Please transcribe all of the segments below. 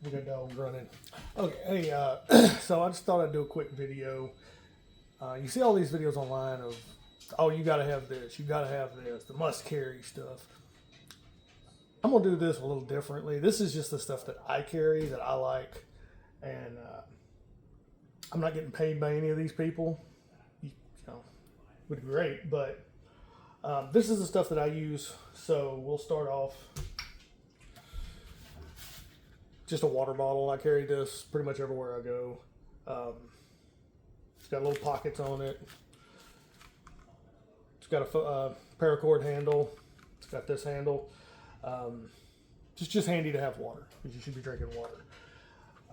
We got dogs running. Okay, hey, so I just thought I'd do a quick video. You see all these videos online of, oh, you gotta have this, you gotta have this, the must carry stuff. I'm gonna do this a little differently. This is just the stuff that I carry, that I like, and I'm not getting paid by any of these people. You know, would be great, but this is the stuff that I use. So we'll start off. Just a water bottle. I carry this pretty much everywhere I go. It's got little pockets on it. It's got a paracord handle. It's got this handle. Just handy to have water, because you should be drinking water.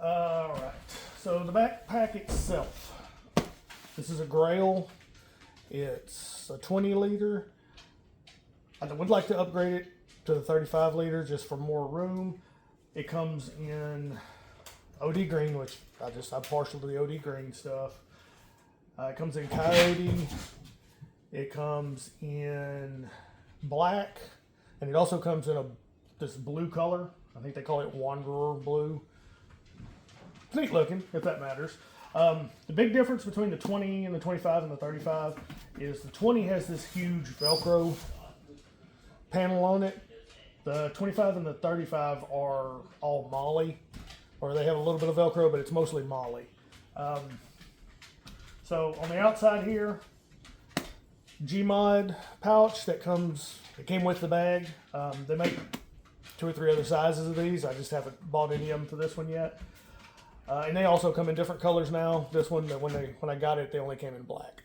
All right. So the backpack itself. This is a Grail. It's a 20 liter. I would like to upgrade it to the 35 liter just for more room. It comes in OD green, which I'm partial to the OD green stuff. It comes in coyote. It comes in black, and it also comes in this blue color. I think they call it Wanderer blue. It's neat looking, if that matters. The big difference between the 20 and the 25 and the 35 is the 20 has this huge Velcro panel on it. The 25 and the 35 are all Molly, or they have a little bit of Velcro, but it's mostly Molly. So on the outside here, Gmod pouch that came with the bag. They make 2 or 3 other sizes of these. I just haven't bought any of them for this one yet. And they also come in different colors now. This one, when I got it, they only came in black.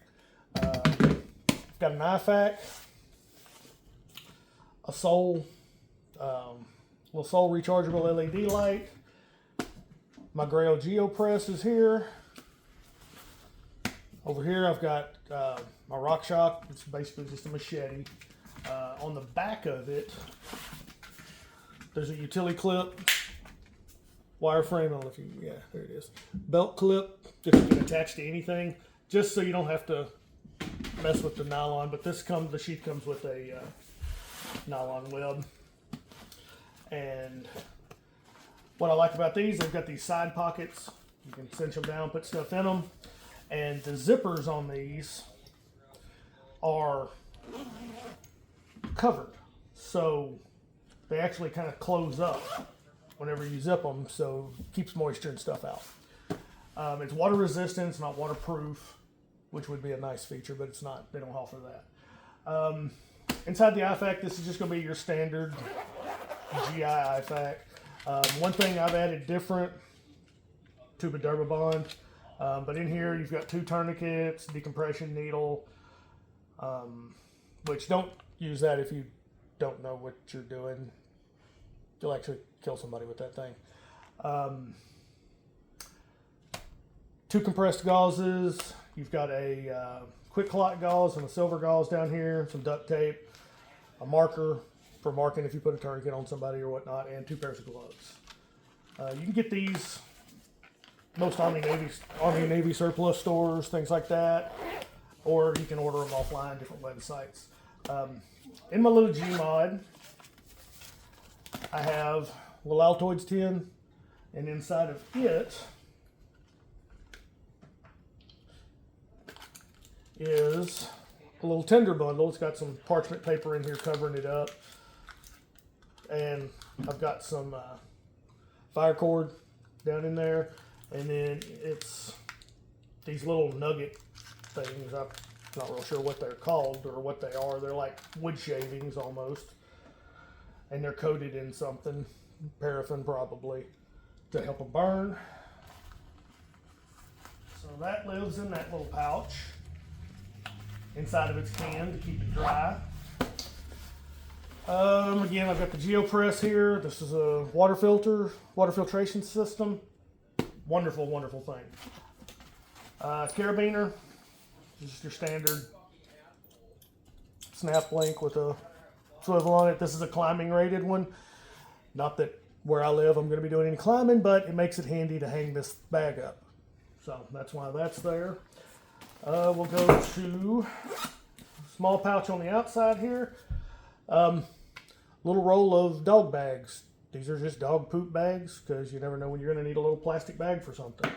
Got an IFAC, a Soul. Little Soul rechargeable LED light. My Grail GeoPress is here. Over here I've got my RockShox. It's basically just a machete. On the back of it, there's a utility clip, wireframe. I don't know if you, yeah, there it is. Belt clip that you can attach to anything, just so you don't have to mess with the nylon. But the sheath comes with a nylon web. And what I like about these, they've got these side pockets. You can cinch them down, put stuff in them. And the zippers on these are covered. So they actually kind of close up whenever you zip them, so it keeps moisture and stuff out. It's water resistant, it's not waterproof, which would be a nice feature, but it's not. They don't offer that. Inside the IFAC, this is just going to be your standard GI IFAC. One thing I've added different, tuba Bond, but in here you've got 2 tourniquets, decompression needle, which don't use that if you don't know what you're doing. You'll actually kill somebody with that thing. 2 compressed gauzes. You've got a quick clot gauze and a silver gauze down here, some duct tape, a marker for marking if you put a tourniquet on somebody or whatnot, and 2 pairs of gloves. You can get these most Army Navy surplus stores, things like that, or you can order them offline, different websites. In my little Gmod, I have a little Altoids tin, and inside of it is a little tender bundle. It's got some parchment paper in here covering it up. And I've got some fire cord down in there. And then it's these little nugget things. I'm not real sure what they're called or what they are. They're like wood shavings almost. And they're coated in something, paraffin probably, to help them burn. So that lives in that little pouch inside of its can to keep it dry. Again, I've got the GeoPress here. This is a water filtration system. Wonderful, wonderful thing. Carabiner, just your standard snap link with a swivel on it. This is a climbing rated one. Not that where I live I'm going to be doing any climbing, but it makes it handy to hang this bag up. So that's why that's there. We'll go to small pouch on the outside here. Little roll of dog bags. these are just dog poop bags because you never know when you're going to need a little plastic bag for something.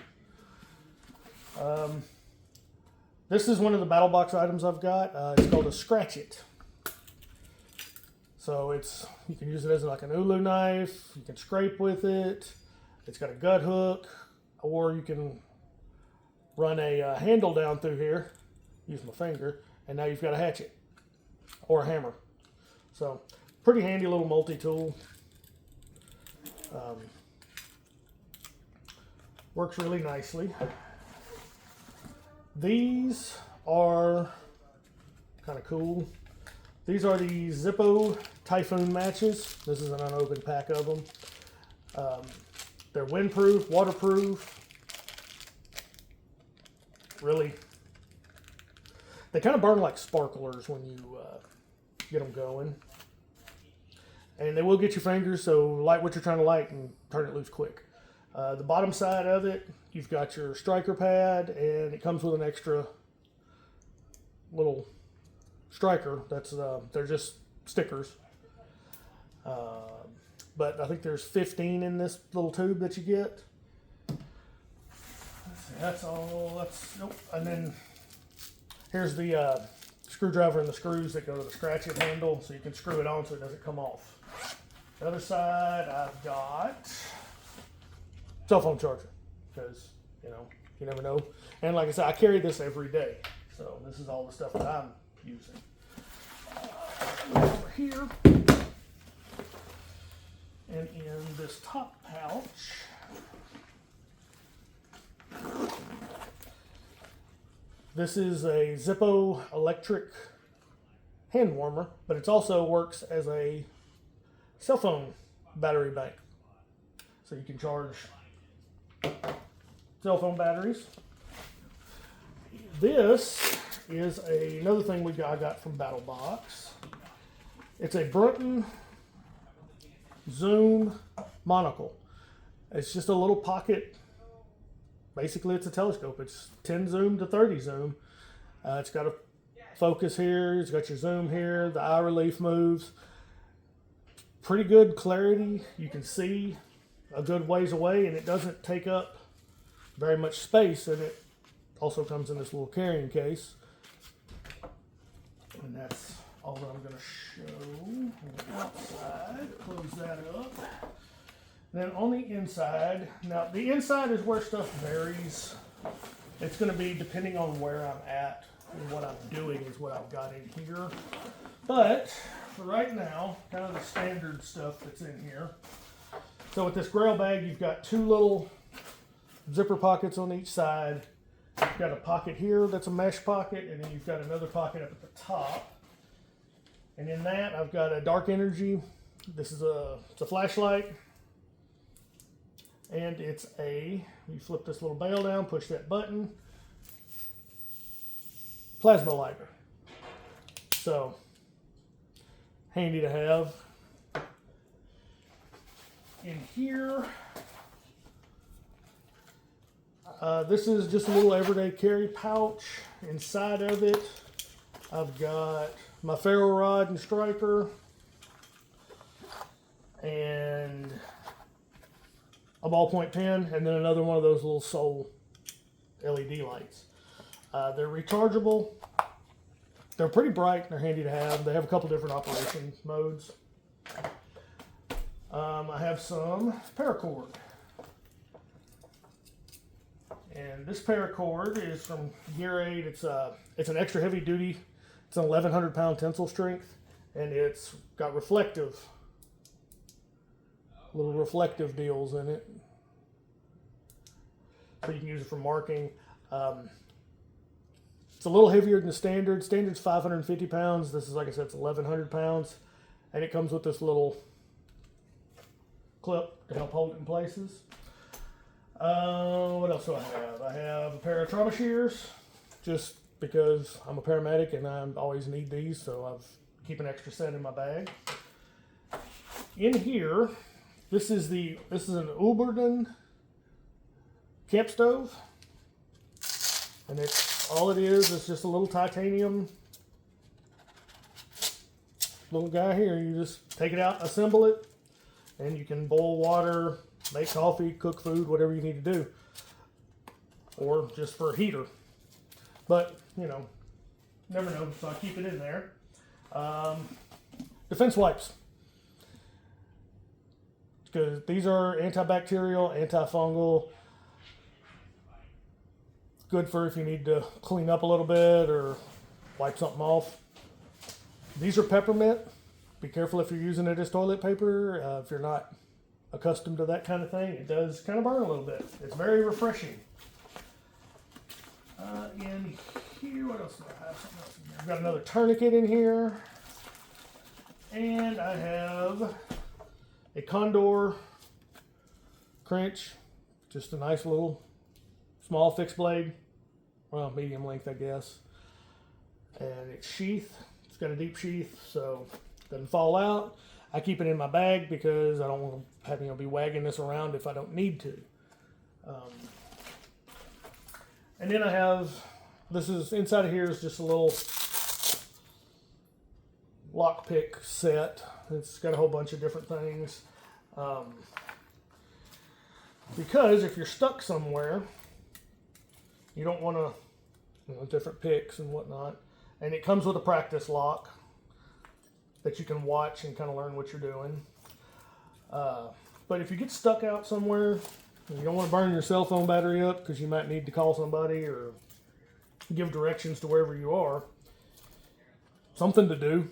This is one of the battle box items I've got. It's called a Scratch It. So you can use it as like an ulu knife. You can scrape with it. It's got a gut hook, or you can run a handle down through here. Use my finger, and now you've got a hatchet or a hammer. So pretty handy little multi-tool. Works really nicely. These are kind of cool. These are the Zippo Typhoon matches. This is an unopened pack of them. They're windproof, waterproof. Really, they kind of burn like sparklers when you get them going. And they will get your fingers, so light what you're trying to light and turn it loose quick. The bottom side of it, you've got your striker pad, and it comes with an extra little striker. They're just stickers. But I think there's 15 in this little tube that you get. Let's see, that's all. Nope. And then here's the screwdriver and the screws that go to the Scratch It handle, so you can screw it on so it doesn't come off. The other side, I've got cell phone charger, because you never know. And like I said, I carry this every day, so this is all the stuff that I'm using. Over here, and in this top pouch, this is a Zippo electric hand warmer, but it also works as a cell phone battery bank. So you can charge cell phone batteries. This is another thing I got from Battle Box. It's a Brunton zoom monocle. It's just a little pocket. Basically, it's a telescope. It's 10 zoom to 30 zoom. It's got a focus here. It's got your zoom here. The eye relief moves. Pretty good clarity. You can see a good ways away, and it doesn't take up very much space. And it also comes in this little carrying case. And that's all that I'm going to show on the outside. Close that up. Then on the inside, now the inside is where stuff varies. It's going to be depending on where I'm at and what I'm doing is what I've got in here. But for right now, kind of the standard stuff that's in here. So with this Grail bag, you've got two little zipper pockets on each side. You've got a pocket here that's a mesh pocket, and then you've got another pocket up at the top. And in that, I've got a dark energy. It's a flashlight. And you flip this little bail down, push that button, plasma lighter. So, handy to have. In here, this is just a little everyday carry pouch. Inside of it, I've got my ferro rod and striker, and a ballpoint pen, and then another one of those little Soul LED lights. They're rechargeable. They're pretty bright. They're handy to have. They have a couple different operation modes. I have some paracord. And this paracord is from Gear 8. It's an extra heavy duty. It's an 1,100 pound tensile strength, and it's got little reflective deals in it, so you can use it for marking. It's a little heavier than the standard. Standard's 550 pounds. This is, like I said, it's 1,100 pounds, and it comes with this little clip to help hold it in places. What else do I have? I have a pair of trauma shears, just because I'm a paramedic and I always need these, so I keep an extra set in my bag. In here, this is an Uberden camp stove, and all it is just a little titanium little guy here. You just take it out, assemble it, and you can boil water, make coffee, cook food, whatever you need to do, or just for a heater. But you know, never know, so I keep it in there. Defense wipes, because these are antibacterial, antifungal, good for if you need to clean up a little bit or wipe something off. These are peppermint. Be careful if you're using it as toilet paper. If you're not accustomed to that kind of thing, it does kind of burn a little bit. It's very refreshing. In here, what else do I have? Something else in here. I've got another tourniquet in here. And I have a Condor crench. Just a nice little small fixed blade. Well, medium length, I guess. And it's sheath. It's got a deep sheath, so it doesn't fall out. I keep it in my bag because I don't want to have, be wagging this around if I don't need to. And then I have, this is, inside of here is just a little lockpick set. It's got a whole bunch of different things. Because if you're stuck somewhere, you don't want to, different picks and whatnot. And it comes with a practice lock that you can watch and kind of learn what you're doing. But if you get stuck out somewhere, you don't want to burn your cell phone battery up because you might need to call somebody or give directions to wherever you are. Something to do.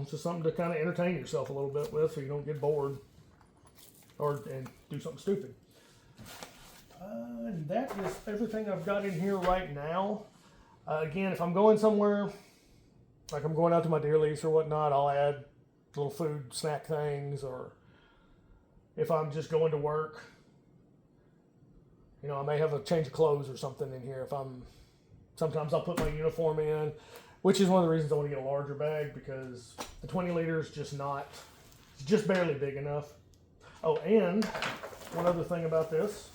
Just something to kind of entertain yourself a little bit with so you don't get bored and do something stupid. And that is everything I've got in here right now. Again, if I'm going somewhere, like I'm going out to my deer lease or whatnot, I'll add little food, snack things, or if I'm just going to work, I may have a change of clothes or something in here. Sometimes I'll put my uniform in, which is one of the reasons I want to get a larger bag, because the 20 liter is it's just barely big enough. Oh, and one other thing about this,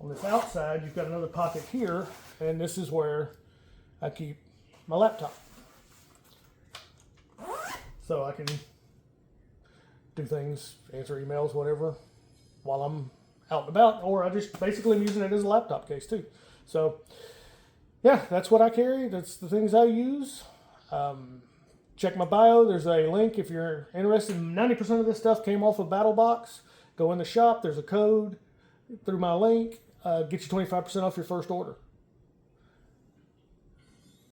on this outside, you've got another pocket here, and this is where I keep my laptop. So I can do things, answer emails, whatever, while I'm out and about, or I just basically am using it as a laptop case too. So yeah, that's what I carry. That's the things I use. Check my bio. There's a link if you're interested. 90% of this stuff came off of BattleBox. Go in the shop. There's a code through my link. Get you 25% off your first order.